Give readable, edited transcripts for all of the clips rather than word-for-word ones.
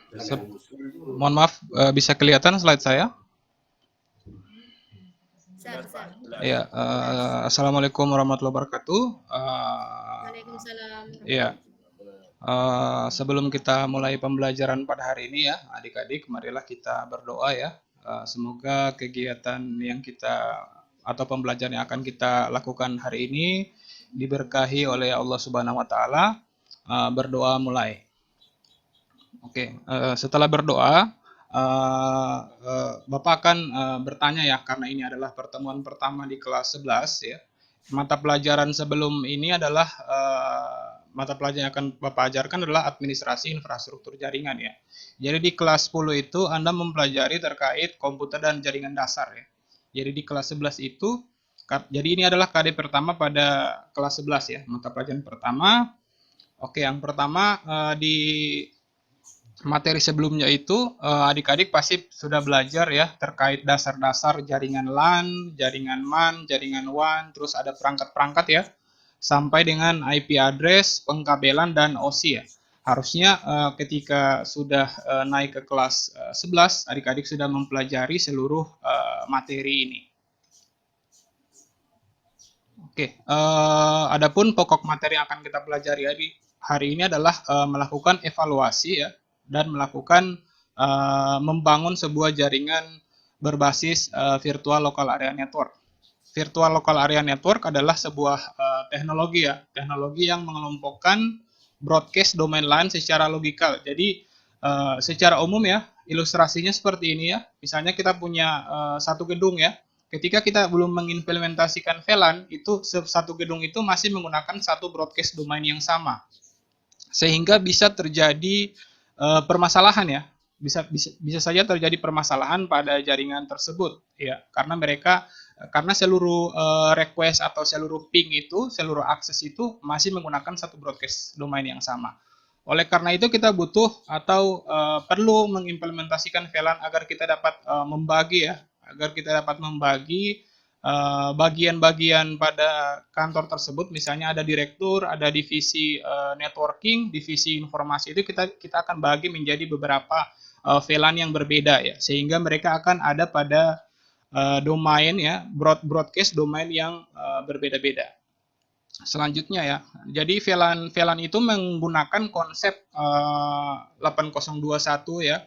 Mohon maaf, bisa kelihatan slide saya? Ya, Assalamualaikum warahmatullahi wabarakatuh. Waalaikumsalam. Ya, sebelum kita mulai pembelajaran pada hari ini ya, adik-adik, marilah kita berdoa ya. Semoga kegiatan yang kita atau pembelajaran yang akan kita lakukan hari ini diberkahi oleh Allah Subhanahu wa taala. Berdoa mulai. Oke, setelah berdoa, Bapak akan bertanya ya, karena ini adalah pertemuan pertama di kelas 11 ya. Mata pelajaran sebelum ini adalah mata pelajaran yang akan Bapak ajarkan adalah administrasi infrastruktur jaringan ya. Jadi di kelas 10 itu Anda mempelajari terkait komputer dan jaringan dasar ya. Jadi di kelas 11 itu, jadi ini adalah KD pertama pada kelas 11 ya, mata pelajaran pertama. Oke, yang pertama di materi sebelumnya itu adik-adik pasti sudah belajar ya terkait dasar-dasar jaringan LAN, jaringan MAN, jaringan WAN, terus ada perangkat-perangkat ya, sampai dengan IP address, pengkabelan, dan OSI ya. Harusnya ketika sudah naik ke kelas 11, adik-adik sudah mempelajari seluruh materi ini. Oke, adapun pokok materi yang akan kita pelajari hari ini adalah melakukan evaluasi ya, dan melakukan membangun sebuah jaringan berbasis virtual local area network. Virtual local area network adalah sebuah teknologi ya, teknologi yang mengelompokkan broadcast domain LAN secara logikal. Jadi secara umum ya, ilustrasinya seperti ini ya. Misalnya kita punya satu gedung ya. Ketika kita belum mengimplementasikan VLAN, itu satu gedung itu masih menggunakan satu broadcast domain yang sama, sehingga bisa terjadi permasalahan ya, bisa saja terjadi permasalahan pada jaringan tersebut ya, karena seluruh request atau seluruh ping itu, seluruh akses itu masih menggunakan satu broadcast domain yang sama. Oleh karena itu kita butuh atau perlu mengimplementasikan VLAN agar kita dapat membagi ya, agar kita dapat membagi bagian-bagian pada kantor tersebut. Misalnya ada direktur, ada divisi networking, divisi informasi, itu kita akan bagi menjadi beberapa VLAN yang berbeda ya, sehingga mereka akan ada pada domain ya, broadcast domain yang berbeda-beda. Selanjutnya ya, jadi VLAN itu menggunakan konsep 8021 ya.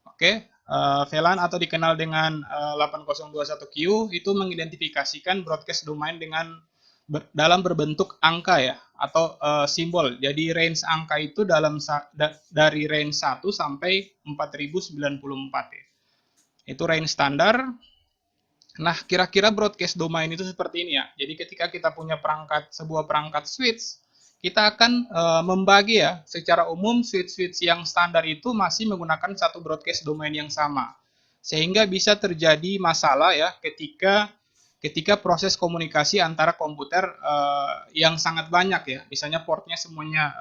Oke, VLAN atau dikenal dengan 8021Q itu mengidentifikasikan broadcast domain dengan dalam berbentuk angka ya, atau simbol. Jadi range angka itu dari range 1 sampai 4094 ya. Itu range standar. Nah, kira-kira broadcast domain itu seperti ini ya. Jadi ketika kita punya sebuah perangkat switch, kita akan membagi ya, secara umum switch-switch yang standar itu masih menggunakan satu broadcast domain yang sama. Sehingga bisa terjadi masalah ya ketika proses komunikasi antara komputer yang sangat banyak ya, misalnya portnya semuanya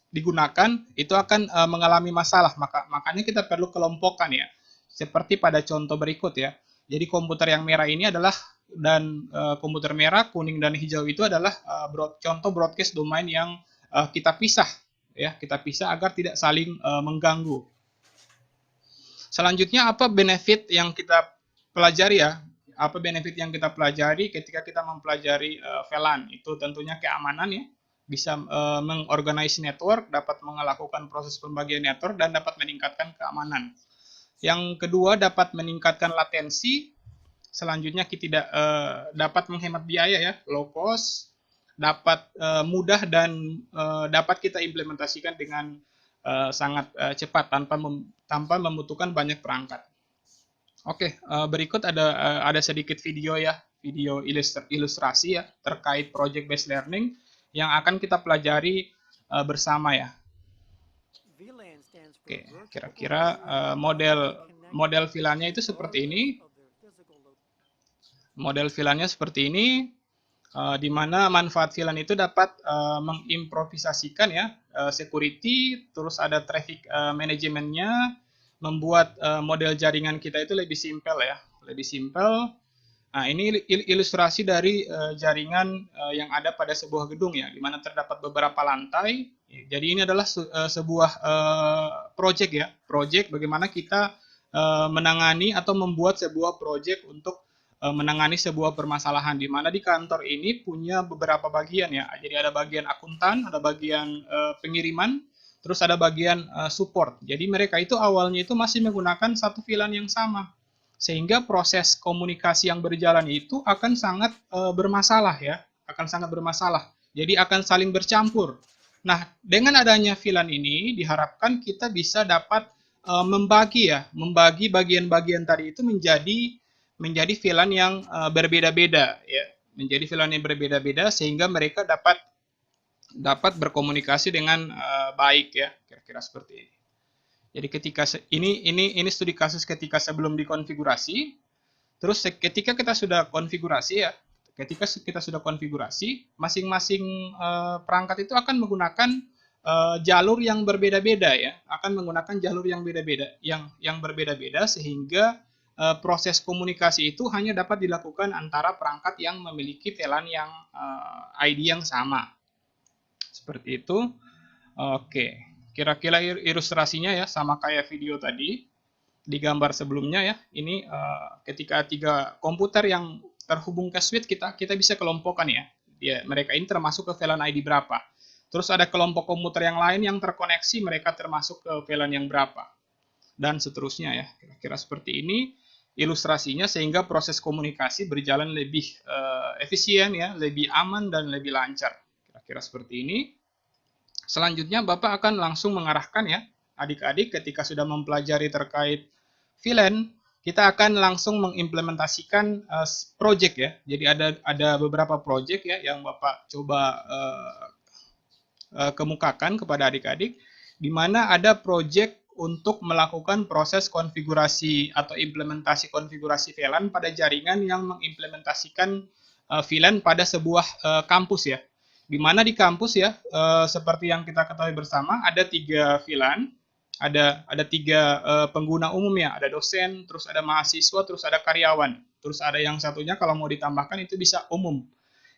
digunakan, itu akan mengalami masalah. Makanya kita perlu kelompokkan ya, seperti pada contoh berikut ya. Jadi komputer yang merah ini adalah, dan komputer merah, kuning, dan hijau itu adalah contoh broadcast domain yang kita pisah ya, kita pisah agar tidak saling mengganggu. Selanjutnya apa benefit yang kita pelajari ya? Apa benefit yang kita pelajari ketika kita mempelajari VLAN? Itu tentunya keamanan ya, bisa mengorganize network, dapat melakukan proses pembagian network, dan dapat meningkatkan keamanan. Yang kedua, dapat meningkatkan latensi. Selanjutnya kita dapat menghemat biaya ya, low cost, dapat mudah, dan dapat kita implementasikan dengan sangat cepat tanpa membutuhkan banyak perangkat. Oke, berikut ada sedikit video ya, video ilustrasi ya terkait project based learning yang akan kita pelajari bersama ya. Oke, kira-kira model VLAN-nya itu seperti ini. Model VLAN-nya seperti ini, di mana manfaat VLAN itu dapat mengimprovisasikan ya security, terus ada traffic manajemennya, membuat model jaringan kita itu lebih simpel ya, lebih simpel. Nah, ini ilustrasi dari jaringan yang ada pada sebuah gedung ya, di mana terdapat beberapa lantai. Jadi ini adalah sebuah project ya, project bagaimana kita menangani atau membuat sebuah project untuk menangani sebuah permasalahan, di mana di kantor ini punya beberapa bagian ya. Jadi ada bagian akuntan, ada bagian pengiriman, terus ada bagian support. Jadi mereka itu awalnya itu masih menggunakan satu VLAN yang sama, sehingga proses komunikasi yang berjalan itu akan sangat bermasalah ya, akan sangat bermasalah. Jadi akan saling bercampur. Nah, dengan adanya VLAN ini diharapkan kita bisa dapat membagi ya, membagi bagian-bagian tadi itu menjadi VLAN yang berbeda-beda ya, menjadi VLAN yang berbeda-beda sehingga mereka dapat berkomunikasi dengan baik ya, kira-kira seperti ini. Jadi ketika ini studi kasus ketika sebelum dikonfigurasi, terus ketika kita sudah konfigurasi ya, ketika kita sudah konfigurasi, masing-masing perangkat itu akan menggunakan jalur yang berbeda-beda ya, akan menggunakan jalur yang beda-beda, yang berbeda-beda sehingga proses komunikasi itu hanya dapat dilakukan antara perangkat yang memiliki VLAN yang ID yang sama. Seperti itu. Oke. Kira-kira ilustrasinya ya sama kayak video tadi di gambar sebelumnya ya. Ini ketika 3 komputer yang terhubung ke switch kita bisa kelompokkan ya. Mereka ini termasuk ke VLAN ID berapa. Terus ada kelompok komputer yang lain yang terkoneksi, mereka termasuk ke VLAN yang berapa. Dan seterusnya ya. Kira-kira seperti ini ilustrasinya sehingga proses komunikasi berjalan lebih efisien ya, lebih aman dan lebih lancar. Kira-kira seperti ini. Selanjutnya Bapak akan langsung mengarahkan ya, adik-adik ketika sudah mempelajari terkait VLAN, kita akan langsung mengimplementasikan project ya. Jadi ada beberapa project ya yang Bapak coba kemukakan kepada adik-adik, di mana ada project untuk melakukan proses konfigurasi atau implementasi konfigurasi VLAN pada jaringan yang mengimplementasikan VLAN pada sebuah kampus ya. Di mana di kampus ya, seperti yang kita ketahui bersama, ada 3 VLAN, ada 3 pengguna umum ya, ada dosen, terus ada mahasiswa, terus ada karyawan, terus ada yang satunya kalau mau ditambahkan itu bisa umum.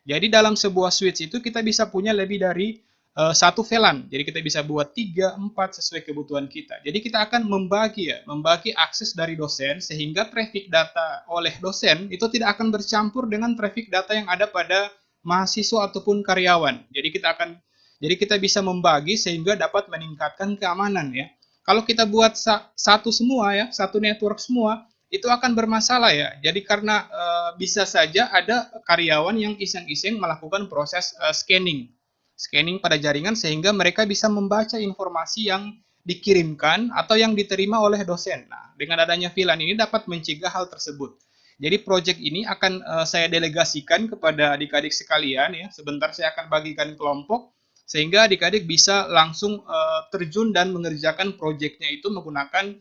Jadi dalam sebuah switch itu kita bisa punya lebih dari 1 VLAN, jadi kita bisa buat 3, 4 sesuai kebutuhan kita. Jadi kita akan membagi akses dari dosen sehingga traffic data oleh dosen itu tidak akan bercampur dengan traffic data yang ada pada mahasiswa ataupun karyawan. Jadi kita bisa membagi sehingga dapat meningkatkan keamanan ya. Kalau kita buat satu semua ya, satu network semua, itu akan bermasalah ya. Jadi karena bisa saja ada karyawan yang iseng-iseng melakukan proses scanning pada jaringan sehingga mereka bisa membaca informasi yang dikirimkan atau yang diterima oleh dosen. Nah, dengan adanya VLAN ini dapat mencegah hal tersebut. Jadi project ini akan saya delegasikan kepada adik-adik sekalian ya. Sebentar saya akan bagikan kelompok sehingga adik-adik bisa langsung terjun dan mengerjakan projectnya itu menggunakan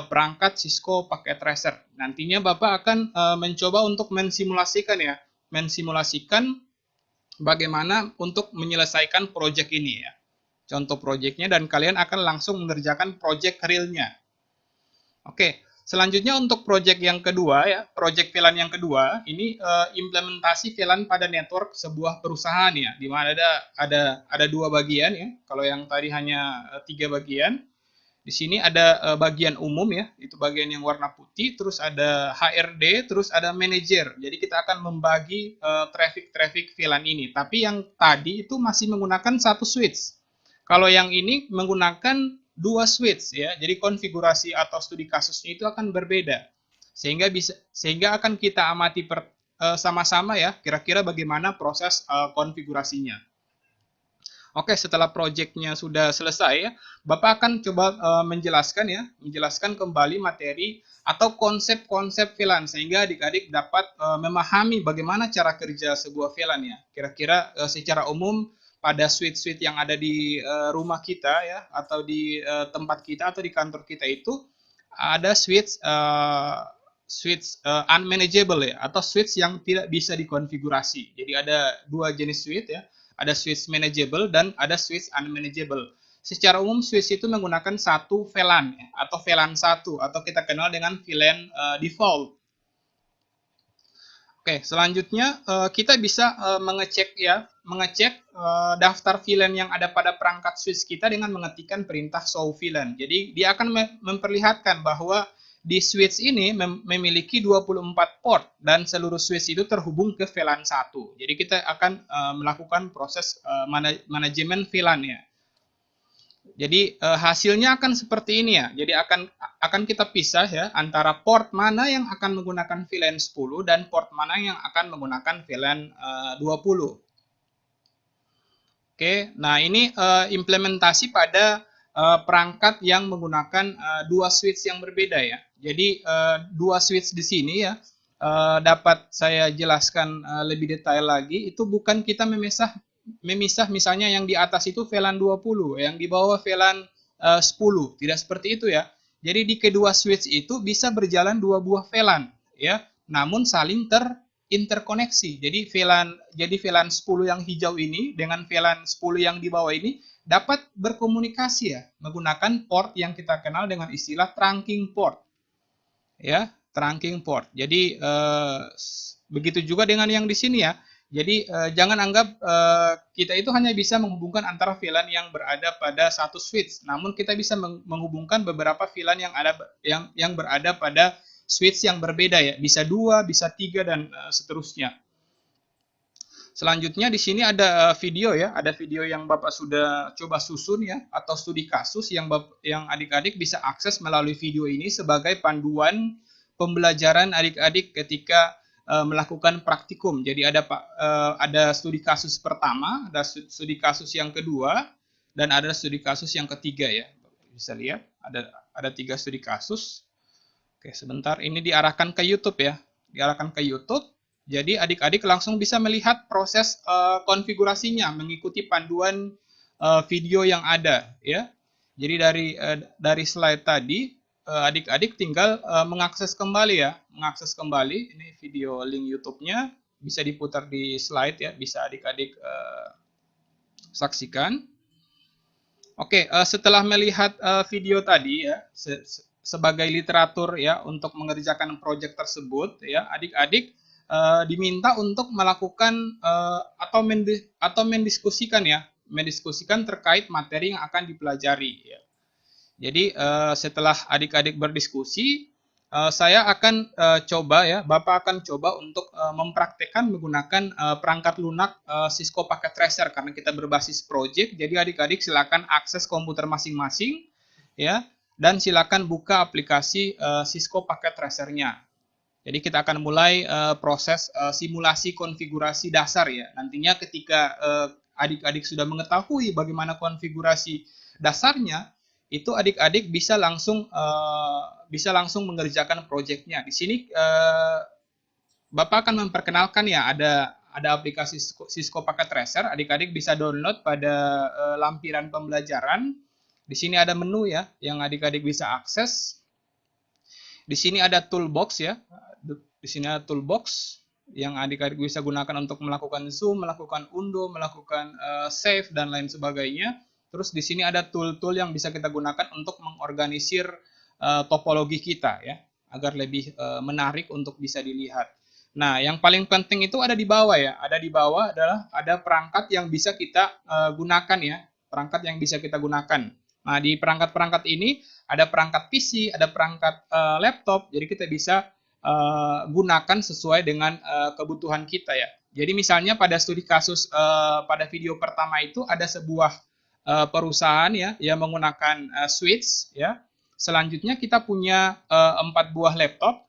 perangkat Cisco Packet Tracer. Nantinya Bapak akan mencoba untuk mensimulasikan bagaimana untuk menyelesaikan project ini ya. Contoh projectnya dan kalian akan langsung mengerjakan project realnya. Oke. Selanjutnya untuk project yang kedua ya, project VLAN yang kedua, ini implementasi VLAN pada network sebuah perusahaan ya, di mana ada 2 bagian ya. Kalau yang tadi hanya 3 bagian, di sini ada bagian umum ya, itu bagian yang warna putih, terus ada HRD, terus ada manager. Jadi kita akan membagi traffic VLAN ini. Tapi yang tadi itu masih menggunakan satu switch. Kalau yang ini menggunakan 2 switch ya. Jadi konfigurasi atau studi kasusnya itu akan berbeda. Sehingga akan kita amati sama-sama ya, kira-kira bagaimana proses konfigurasinya. Oke, setelah projectnya sudah selesai ya, Bapak akan coba menjelaskan kembali materi atau konsep-konsep VLAN sehingga adik-adik dapat memahami bagaimana cara kerja sebuah VLAN ya. Kira-kira secara umum pada switch-switch yang ada di rumah kita ya, atau di tempat kita atau di kantor kita itu ada switch unmanageable ya, atau switch yang tidak bisa dikonfigurasi. Jadi ada 2 jenis switch ya. Ada switch manageable dan ada switch unmanageable. Secara umum switch itu menggunakan satu VLAN ya, atau VLAN 1 atau kita kenal dengan VLAN default. Oke, selanjutnya kita bisa mengecek daftar VLAN yang ada pada perangkat switch kita dengan mengetikkan perintah show VLAN. Jadi dia akan memperlihatkan bahwa di switch ini memiliki 24 port dan seluruh switch itu terhubung ke VLAN 1. Jadi kita akan melakukan proses manajemen VLAN ya. Jadi hasilnya akan seperti ini ya. Jadi akan kita pisah ya antara port mana yang akan menggunakan VLAN 10 dan port mana yang akan menggunakan VLAN 20. Oke, nah ini implementasi pada perangkat yang menggunakan dua switch yang berbeda ya. Jadi dua switch di sini ya dapat saya jelaskan lebih detail lagi. Itu bukan kita memisah misalnya yang di atas itu VLAN 20, yang di bawah VLAN 10. Tidak seperti itu ya. Jadi di kedua switch itu bisa berjalan dua buah VLAN ya, namun saling interkoneksi. Jadi VLAN 10 yang hijau ini dengan VLAN 10 yang di bawah ini dapat berkomunikasi ya menggunakan port yang kita kenal dengan istilah trunking port. Ya, trunking port. Jadi begitu juga dengan yang di sini ya. Jadi jangan anggap kita itu hanya bisa menghubungkan antara VLAN yang berada pada satu switch, namun kita bisa menghubungkan beberapa VLAN yang berada pada switch yang berbeda ya, bisa 2, bisa 3 dan seterusnya. Selanjutnya di sini ada video ya, ada video yang Bapak sudah coba susun ya, atau studi kasus yang adik-adik bisa akses melalui video ini sebagai panduan pembelajaran adik-adik ketika melakukan praktikum. Jadi ada studi kasus pertama, ada studi kasus yang kedua, dan ada studi kasus yang ketiga ya. Bisa lihat ada 3 studi kasus. Oke, sebentar. Ini diarahkan ke YouTube ya. Diarahkan ke YouTube. Jadi adik-adik langsung bisa melihat proses konfigurasinya mengikuti panduan video yang ada ya. Jadi dari slide tadi adik-adik tinggal mengakses kembali ya, mengakses kembali. Ini video link YouTube-nya bisa diputar di slide ya, bisa adik-adik saksikan. Oke, setelah melihat video tadi ya, sebagai literatur ya untuk mengerjakan proyek tersebut ya, adik-adik diminta untuk melakukan atau mendiskusikan terkait materi yang akan dipelajari ya. Jadi setelah adik-adik berdiskusi, Bapak akan coba untuk mempraktekkan menggunakan perangkat lunak Cisco Packet Tracer karena kita berbasis project. Jadi adik-adik silakan akses komputer masing-masing ya. Dan silakan buka aplikasi Cisco Packet Tracer-nya. Jadi kita akan mulai proses simulasi konfigurasi dasar ya. Nantinya ketika adik-adik sudah mengetahui bagaimana konfigurasi dasarnya, itu adik-adik bisa langsung mengerjakan proyeknya. Di sini Bapak akan memperkenalkan ya ada aplikasi Cisco Packet Tracer. Adik-adik bisa download pada lampiran pembelajaran. Di sini ada menu ya, yang adik-adik bisa akses. Di sini ada toolbox ya. Di sini ada toolbox yang adik-adik bisa gunakan untuk melakukan zoom, melakukan undo, melakukan save dan lain sebagainya. Terus di sini ada tool-tool yang bisa kita gunakan untuk mengorganisir topologi kita ya, agar lebih menarik untuk bisa dilihat. Nah, yang paling penting itu ada di bawah ya. Ada di bawah adalah ada perangkat yang bisa kita gunakan ya. Perangkat yang bisa kita gunakan. Nah, di perangkat-perangkat ini ada perangkat PC, ada perangkat laptop, jadi kita bisa gunakan sesuai dengan kebutuhan kita ya. Jadi misalnya pada studi kasus pada video pertama itu ada sebuah perusahaan ya yang menggunakan switch ya. Selanjutnya kita punya 4 buah laptop.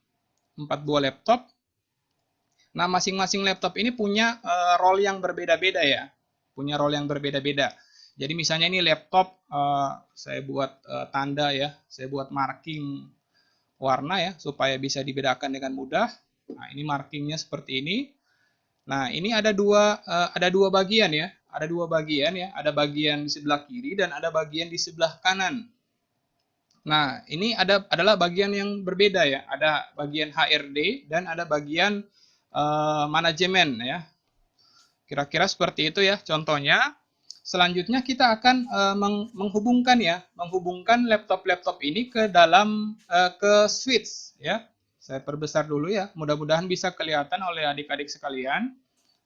Nah, masing-masing laptop ini punya role yang berbeda-beda ya. Punya role yang berbeda-beda. Jadi misalnya ini laptop saya buat tanda ya, saya buat marking warna ya supaya bisa dibedakan dengan mudah. Nah, ini markingnya seperti ini. Nah, ini ada dua bagian ya. Ada 2 bagian ya. Ada bagian di sebelah kiri dan ada bagian di sebelah kanan. Nah, ini adalah bagian yang berbeda ya. Ada bagian HRD dan ada bagian manajemen ya. Kira-kira seperti itu ya contohnya. Selanjutnya kita akan menghubungkan laptop-laptop ini ke switch ya. Saya perbesar dulu ya, mudah-mudahan bisa kelihatan oleh adik-adik sekalian.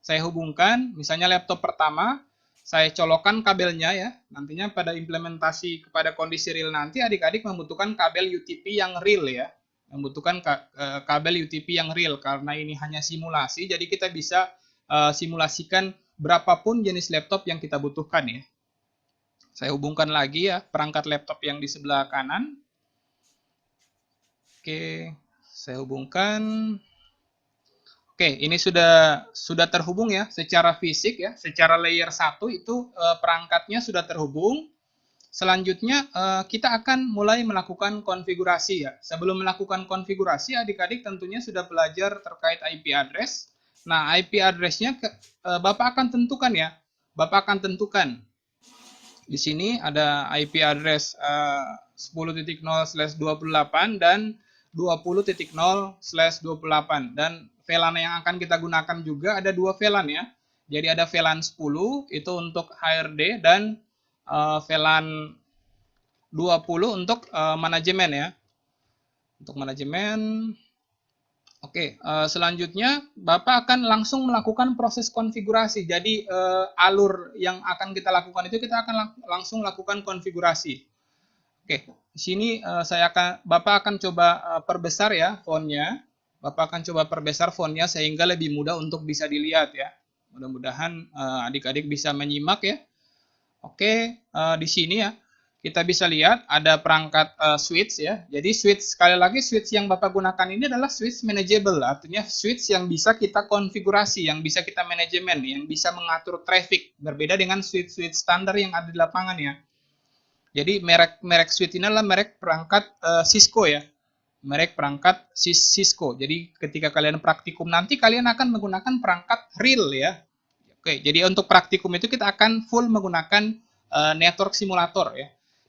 Saya hubungkan, misalnya laptop pertama, saya colokkan kabelnya ya. Nantinya pada implementasi kepada kondisi real nanti, adik-adik membutuhkan kabel UTP yang real ya. Membutuhkan kabel UTP yang real, karena ini hanya simulasi, jadi kita bisa simulasikan berapapun jenis laptop yang kita butuhkan ya. Saya hubungkan lagi ya perangkat laptop yang di sebelah kanan. Oke, saya hubungkan. Oke, ini sudah terhubung ya secara fisik ya, secara layer 1 itu perangkatnya sudah terhubung. Selanjutnya kita akan mulai melakukan konfigurasi ya. Sebelum melakukan konfigurasi, adik-adik tentunya sudah belajar terkait IP address. Nah, IP address-nya Bapak akan tentukan ya. Bapak akan tentukan. Di sini ada IP address 10.0/28 dan 20.0/28 dan VLAN yang akan kita gunakan juga ada dua VLAN ya. Jadi ada VLAN 10 itu untuk HRD dan VLAN 20 untuk manajemen ya. Untuk manajemen. Oke, selanjutnya Bapak akan langsung melakukan proses konfigurasi. Jadi alur yang akan kita lakukan itu kita akan langsung lakukan konfigurasi. Oke, di sini Bapak akan coba perbesar ya fontnya. Bapak akan coba perbesar fontnya sehingga lebih mudah untuk bisa dilihat ya. Mudah-mudahan adik-adik bisa menyimak ya. Oke, di sini ya kita bisa lihat ada perangkat switch ya. Jadi switch, sekali lagi switch yang Bapak gunakan ini adalah switch manageable, artinya switch yang bisa kita konfigurasi, yang bisa kita manajemen, yang bisa mengatur traffic. Berbeda dengan switch-switch standar yang ada di lapangan ya. Jadi merek switch ini adalah merek perangkat Cisco ya. Merek perangkat Cisco. Jadi ketika kalian praktikum nanti kalian akan menggunakan perangkat real ya. Oke, jadi untuk praktikum itu kita akan full menggunakan network simulator ya.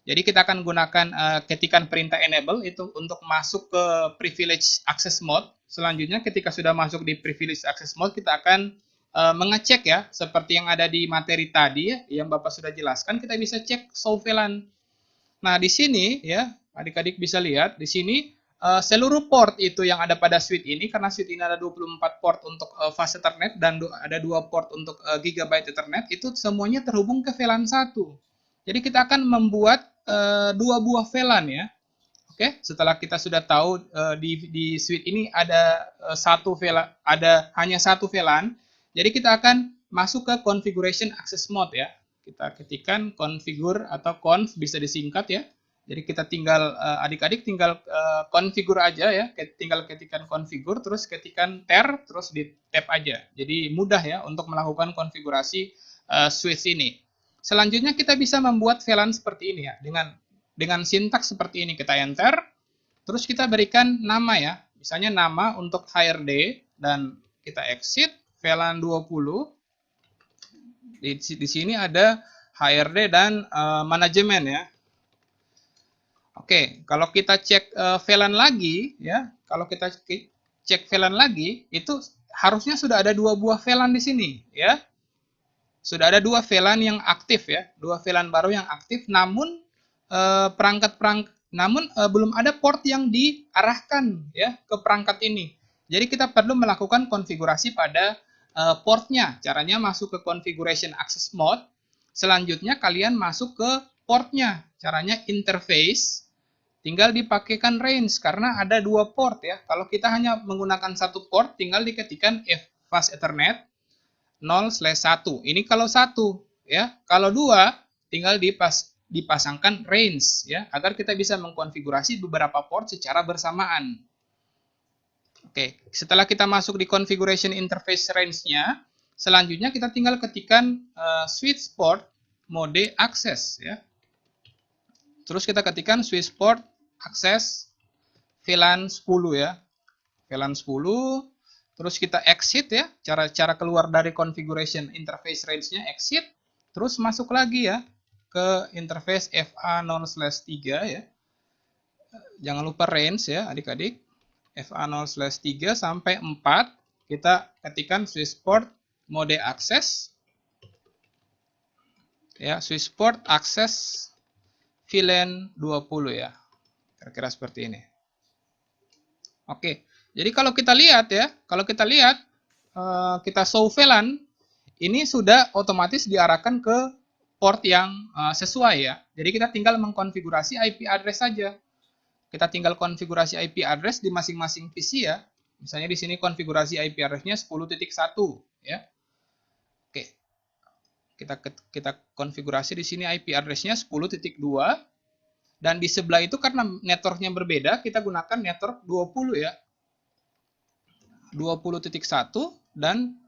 Jadi kita akan gunakan ketikan perintah enable itu untuk masuk ke privilege access mode. Selanjutnya ketika sudah masuk di privilege access mode kita akan mengecek ya seperti yang ada di materi tadi ya, yang Bapak sudah jelaskan, kita bisa cek show VLAN. Nah, di sini ya, adik-adik bisa lihat di sini seluruh port itu yang ada pada switch ini, karena switch ini ada 24 port untuk fast Ethernet dan ada 2 port untuk gigabyte Ethernet, itu semuanya terhubung ke VLAN 1. Jadi kita akan membuat 2 buah VLAN ya. Oke, setelah kita sudah tahu di switch ini ada hanya satu VLAN, jadi kita akan masuk ke configuration access mode ya. Kita ketikkan configure atau conf bisa disingkat ya. Jadi kita tinggal adik-adik tinggal configure aja ya, tinggal ketikkan configure terus ketikkan ter terus di tab aja. Jadi mudah ya untuk melakukan konfigurasi switch ini. Selanjutnya kita bisa membuat VLAN seperti ini ya dengan sintaks seperti ini, kita enter, terus kita berikan nama ya, misalnya nama untuk HRD dan kita exit VLAN 20. Di sini ada HRD dan manajemen ya. Oke, kalau kita cek VLAN lagi ya, kalau kita cek VLAN lagi itu harusnya sudah ada 2 buah VLAN di sini ya. Sudah ada 2 VLAN yang aktif ya, 2 VLAN baru yang aktif, namun belum ada port yang diarahkan ya ke perangkat ini. Jadi kita perlu melakukan konfigurasi pada portnya. Caranya masuk ke configuration access mode. Selanjutnya kalian masuk ke portnya. Caranya interface. Tinggal dipakaikan range karena ada 2 port ya. Kalau kita hanya menggunakan 1 port, tinggal diketikkan fast Ethernet 0/1. Ini kalau 1 ya. Kalau 2 tinggal dipasangkan range ya agar kita bisa mengkonfigurasi beberapa port secara bersamaan. Oke, setelah kita masuk di configuration interface range-nya, selanjutnya kita tinggal ketikkan switch port mode access ya. Terus kita ketikkan switch port access VLAN 10 ya. VLAN 10. Terus kita exit ya, cara keluar dari configuration interface range-nya exit, terus masuk lagi ya ke interface FA0/3 ya. Jangan lupa range ya adik-adik. FA0/3 sampai 4 kita ketikkan switch port mode access. Ya, switch port access VLAN 20 ya. Kira-kira seperti ini. Oke. Jadi kalau kita lihat ya, kita show VLAN, ini sudah otomatis diarahkan ke port yang sesuai ya. Jadi kita tinggal mengkonfigurasi IP address saja. Kita tinggal konfigurasi IP address di masing-masing PC ya. Misalnya di sini konfigurasi IP address-nya 10.1 ya. Oke. Kita konfigurasi di sini IP address-nya 10.2 dan di sebelah itu karena networknya berbeda, kita gunakan network 20 ya. 20.1 dan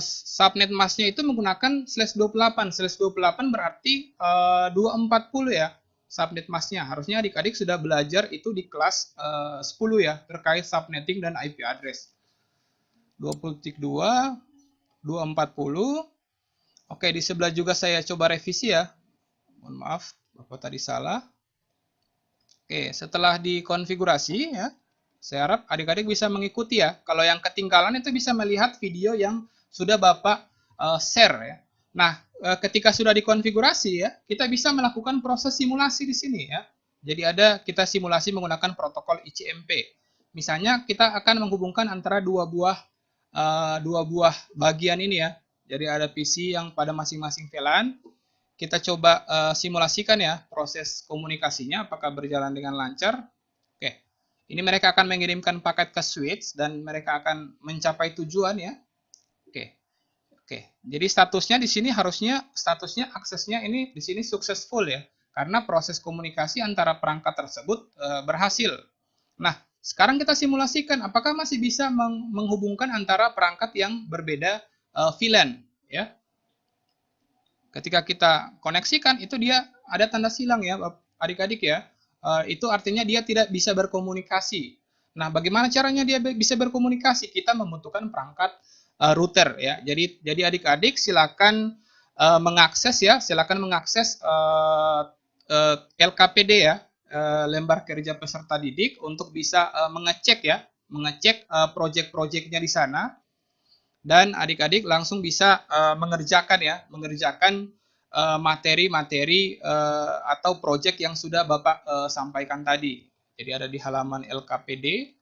subnet masknya itu menggunakan /28. /28 berarti 240 ya subnet masknya. Harusnya adik-adik sudah belajar itu di kelas 10 ya terkait subnetting dan IP address. 20.2 240. Oke, di sebelah juga saya coba revisi ya. Mohon maaf, Bapak tadi salah. Oke, setelah dikonfigurasi ya, saya harap adik-adik bisa mengikuti ya. Kalau yang ketinggalan itu bisa melihat video yang sudah Bapak share ya. Nah, ketika sudah dikonfigurasi ya, kita bisa melakukan proses simulasi di sini ya. Jadi kita simulasi menggunakan protokol ICMP. Misalnya kita akan menghubungkan antara dua buah bagian ini ya. Jadi ada PC yang pada masing-masing VLAN. Kita coba simulasikan ya proses komunikasinya apakah berjalan dengan lancar. Oke. Ini mereka akan mengirimkan paket ke switch dan mereka akan mencapai tujuan ya. Oke. Jadi statusnya di sini harusnya aksesnya ini di sini successful ya. Karena proses komunikasi antara perangkat tersebut berhasil. Nah, sekarang kita simulasikan apakah masih bisa menghubungkan antara perangkat yang berbeda VLAN ya. Ketika kita koneksikan itu dia ada tanda silang ya adik-adik ya. Itu artinya dia tidak bisa berkomunikasi. Nah, bagaimana caranya dia bisa berkomunikasi? Kita membutuhkan perangkat router ya. Jadi adik-adik silakan mengakses LKPD ya, lembar kerja peserta didik untuk bisa mengecek proyek-proyeknya di sana. Dan adik-adik langsung bisa mengerjakan materi-materi atau proyek yang sudah Bapak sampaikan tadi. Jadi ada di halaman LKPD.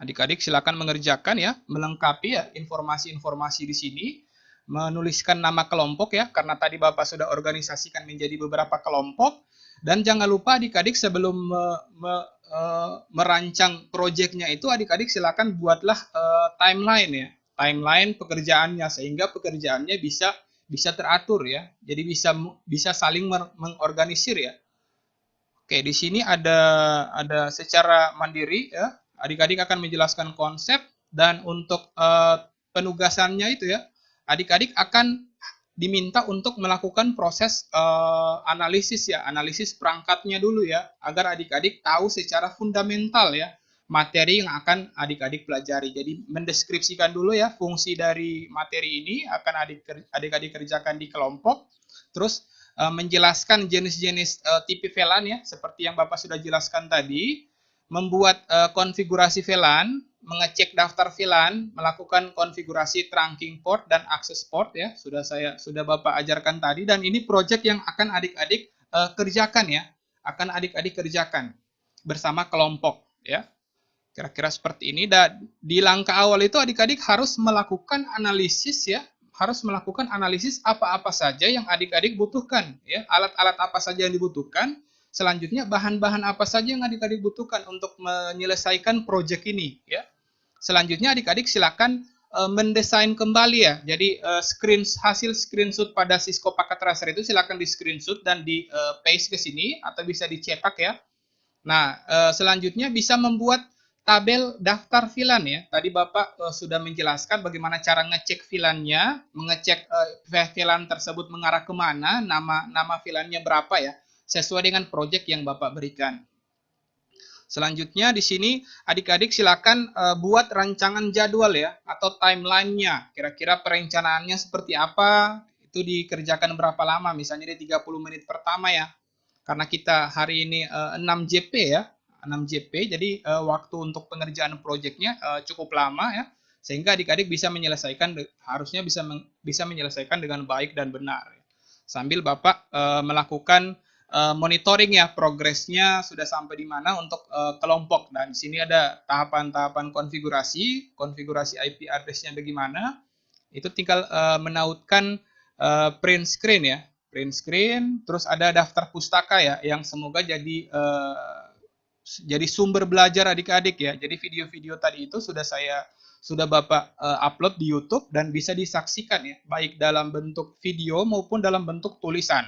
Adik-adik silakan mengerjakan ya, melengkapi ya informasi-informasi di sini, menuliskan nama kelompok ya, karena tadi Bapak sudah organisasikan menjadi beberapa kelompok. Dan jangan lupa adik-adik sebelum merancang proyeknya itu adik-adik silakan buatlah timeline ya, timeline pekerjaannya sehingga pekerjaannya bisa teratur ya. Jadi bisa saling mengorganisir ya. Oke, di sini ada secara mandiri ya. Adik-adik akan menjelaskan konsep dan untuk penugasannya itu ya, adik-adik akan diminta untuk melakukan proses analisis perangkatnya dulu ya, agar adik-adik tahu secara fundamental ya materi yang akan adik-adik pelajari. Jadi mendeskripsikan dulu ya fungsi dari materi ini akan adik-adik kerjakan di kelompok. Terus menjelaskan jenis-jenis tipe VLAN ya, seperti yang Bapak sudah jelaskan tadi, membuat konfigurasi VLAN, mengecek daftar VLAN, melakukan konfigurasi trunking port dan access port ya, sudah Bapak ajarkan tadi, dan ini project yang akan adik-adik kerjakan ya, akan adik-adik kerjakan bersama kelompok ya. Kira-kira seperti ini. Dan di langkah awal itu adik-adik harus melakukan analisis ya, harus melakukan analisis apa-apa saja yang adik-adik butuhkan ya, alat-alat apa saja yang dibutuhkan. Selanjutnya bahan-bahan apa saja yang adik-adik butuhkan untuk menyelesaikan proyek ini ya. Selanjutnya adik-adik silakan mendesain kembali ya. Jadi hasil screenshot pada Cisco Packet Tracer itu silakan di screenshot dan di paste ke sini atau bisa dicetak ya. Nah, selanjutnya bisa membuat tabel daftar VLAN ya. Tadi Bapak sudah menjelaskan bagaimana cara ngecek VLAN-nya, mengecek VLAN tersebut mengarah kemana, nama VLAN-nya berapa ya, sesuai dengan proyek yang Bapak berikan. Selanjutnya di sini adik-adik silakan buat rancangan jadwal ya, atau timeline-nya. Kira-kira perencanaannya seperti apa, itu dikerjakan berapa lama, misalnya di 30 menit pertama ya. Karena kita hari ini 6 JP ya, 6 JP, jadi waktu untuk pengerjaan proyeknya cukup lama ya, sehingga adik-adik bisa menyelesaikan, harusnya bisa menyelesaikan dengan baik dan benar. Sambil Bapak melakukan monitoring ya progresnya sudah sampai di mana untuk kelompok. Dan di sini ada tahapan-tahapan konfigurasi IP address-nya bagaimana. Itu tinggal menautkan print screen ya, print screen. Terus ada daftar pustaka ya, yang semoga jadi sumber belajar adik-adik ya. Jadi video-video tadi itu sudah Bapak upload di YouTube dan bisa disaksikan ya, baik dalam bentuk video maupun dalam bentuk tulisan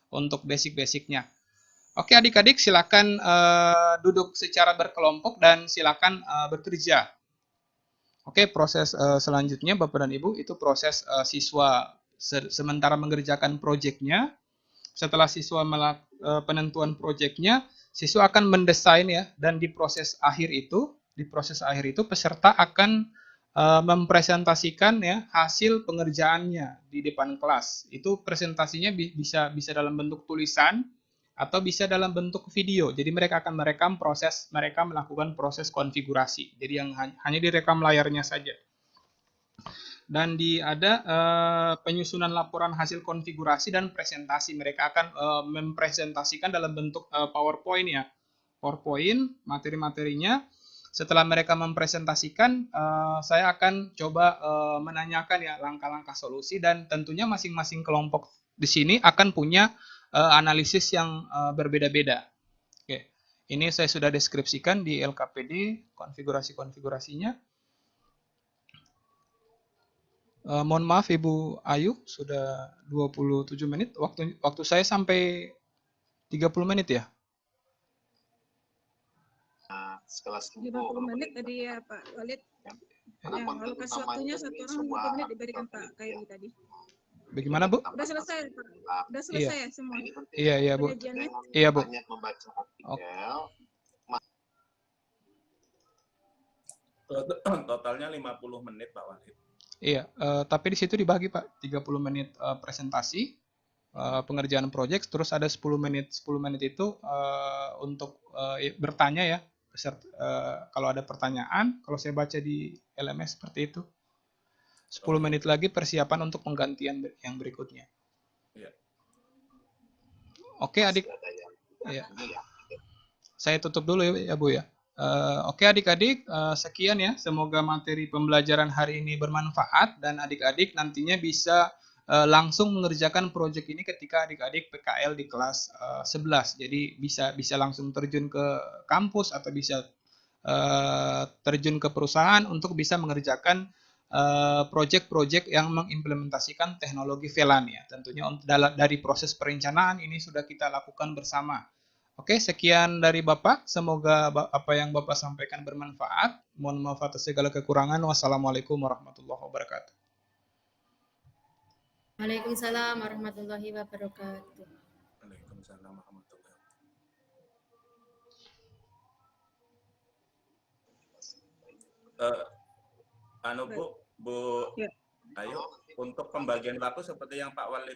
untuk basic-basicnya. Oke adik-adik, silakan duduk secara berkelompok dan silakan bekerja. Oke, proses selanjutnya Bapak dan Ibu itu proses siswa sementara mengerjakan proyeknya. Setelah siswa penentuan proyeknya, siswa akan mendesain ya, dan di proses akhir itu peserta akan mempresentasikan ya hasil pengerjaannya di depan kelas. Itu presentasinya bisa dalam bentuk tulisan atau bisa dalam bentuk video. Jadi mereka akan merekam proses mereka melakukan proses konfigurasi. Jadi yang hanya direkam layarnya saja. Dan ada penyusunan laporan hasil konfigurasi dan presentasi. Mereka akan mempresentasikan dalam bentuk PowerPoint ya. PowerPoint materi-materinya. Setelah mereka mempresentasikan, saya akan coba menanyakan ya langkah-langkah solusi, dan tentunya masing-masing kelompok di sini akan punya analisis yang berbeda-beda. Oke, ini saya sudah deskripsikan di LKPD konfigurasi-konfigurasinya. Mohon maaf Ibu Ayu, sudah 27 menit. Waktu saya sampai 30 menit ya. Sekelas 30 menit tadi ya Pak Walid. Yang alokasi waktunya satu orang 20 menit diberikan Pak Kairi tadi. Bagaimana Bu? Udah selesai Pak. Udah selesai ya semua. Iya Bu. Penyajiannya. Iya Bu. Membaca artikel. Totalnya 50 menit Pak Walid. Iya, tapi di situ dibagi Pak, 30 menit presentasi, pengerjaan proyek, terus ada 10 menit itu untuk bertanya ya, kalau ada pertanyaan, kalau saya baca di LMS seperti itu. 10 menit lagi persiapan untuk penggantian yang berikutnya. Iya. Oke adik, ya. Saya tutup dulu ya Bu ya. Oke adik-adik, sekian ya. Semoga materi pembelajaran hari ini bermanfaat dan adik-adik nantinya bisa langsung mengerjakan proyek ini ketika adik-adik PKL di kelas 11. Jadi bisa langsung terjun ke kampus atau bisa terjun ke perusahaan untuk bisa mengerjakan proyek-proyek yang mengimplementasikan teknologi VLAN ya. Tentunya dari proses perencanaan ini sudah kita lakukan bersama. Oke, sekian dari Bapak. Semoga apa yang Bapak sampaikan bermanfaat. Mohon maaf atas segala kekurangan. Wassalamualaikum warahmatullahi wabarakatuh. Waalaikumsalam warahmatullahi wabarakatuh. Waalaikumsalam warahmatullahi wabarakatuh. Bu, Ya. ayo untuk pembagian waktu seperti yang Pak Walid